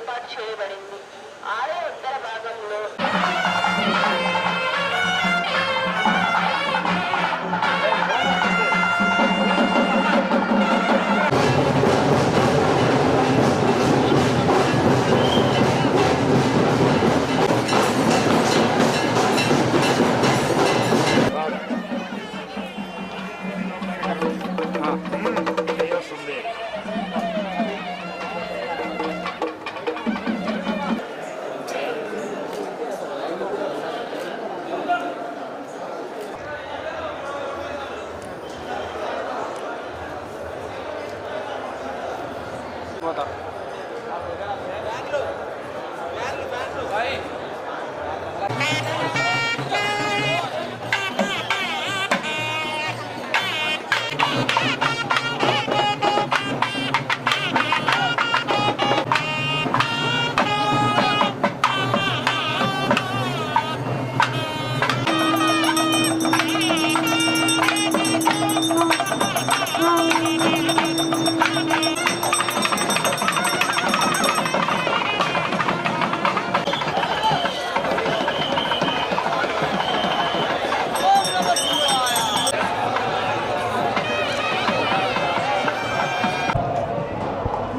ఏర్పాటు చేయబడింది. ఆలయ ఉత్తర భాగంలో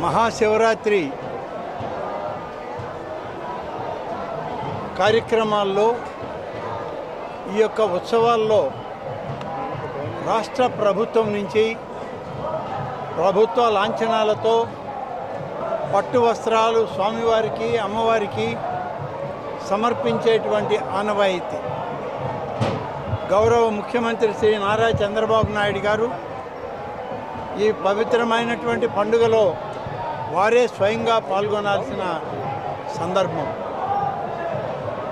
మహాశివరాత్రి కార్యక్రమాల్లో ఈ యొక్క ఉత్సవాల్లో రాష్ట్ర ప్రభుత్వం నుంచి ప్రభుత్వ లాంఛనాలతో పట్టు వస్త్రాలు స్వామివారికి అమ్మవారికి సమర్పించేటువంటి ఆనవాయితీ గౌరవ ముఖ్యమంత్రి శ్రీ నారా చంద్రబాబు నాయుడు గారు ఈ పవిత్రమైనటువంటి పండుగలో వారే స్వయంగా పాల్గొనాల్సిన సందర్భం.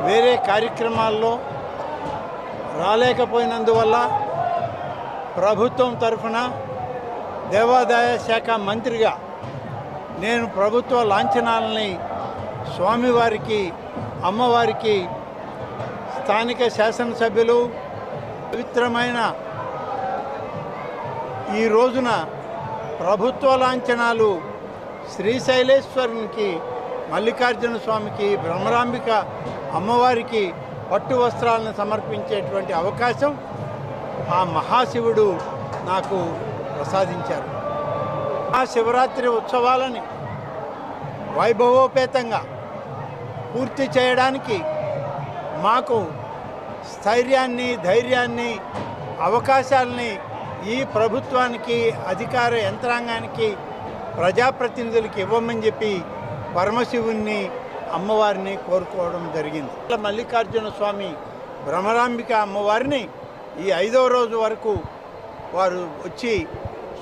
వేరే కార్యక్రమాల్లో రాలేకపోయినందువల్ల ప్రభుత్వం తరఫున దేవాదాయ శాఖ మంత్రిగా నేను ప్రభుత్వ లాంఛనాలని స్వామివారికి అమ్మవారికి స్థానిక శాసనసభ్యులు పవిత్రమైన ఈ రోజున ప్రభుత్వ లాంఛనాలు శ్రీశైలేశ్వరునికి మల్లికార్జున స్వామికి బ్రహ్మరాంబిక అమ్మవారికి పట్టు వస్త్రాలను సమర్పించేటువంటి అవకాశం ఆ మహాశివుడు నాకు ప్రసాదించారు. ఆ శివరాత్రి ఉత్సవాలని వైభవోపేతంగా పూర్తి చేయడానికి మాకు స్థైర్యాన్ని ధైర్యాన్ని అవకాశాలని ఈ ప్రభుత్వానికి అధికార యంత్రాంగానికి ప్రజాప్రతినిధులకి ఇవ్వమని చెప్పి పరమశివుణ్ణి అమ్మవారిని కోరుకోవడం జరిగింది. మల్లికార్జున స్వామి భ్రమరాంబిక అమ్మవారిని ఈ 5వ రోజు వరకు వారు వచ్చి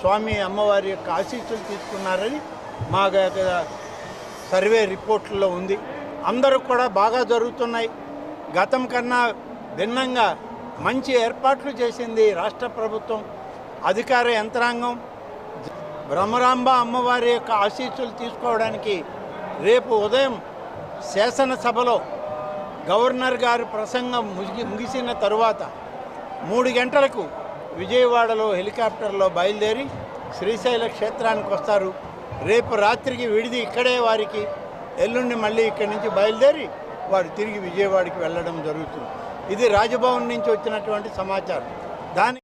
స్వామి అమ్మవారి యొక్క ఆశీస్సులు తీసుకున్నారని మా సర్వే రిపోర్టుల్లో ఉంది. అందరూ కూడా బాగా జరుగుతున్నాయి. గతం కన్నా భిన్నంగా మంచి ఏర్పాట్లు చేసింది రాష్ట్ర ప్రభుత్వం, అధికార యంత్రాంగం. బ్రహ్మరాంబ అమ్మవారి యొక్క ఆశీస్సులు తీసుకోవడానికి రేపు ఉదయం శాసనసభలో గవర్నర్ గారి ప్రసంగం ముగిసిన తరువాత 3 గంటలకు విజయవాడలో హెలికాప్టర్లో బయలుదేరి శ్రీశైల క్షేత్రానికి వస్తారు. రేపు రాత్రికి విడిది ఇక్కడే వారికి, ఎల్లుండి మళ్ళీ ఇక్కడి నుంచి బయలుదేరి వారు తిరిగి విజయవాడకి వెళ్ళడం జరుగుతుంది. ఇది రాజభవన్ నుంచి వచ్చినటువంటి సమాచారం. దాని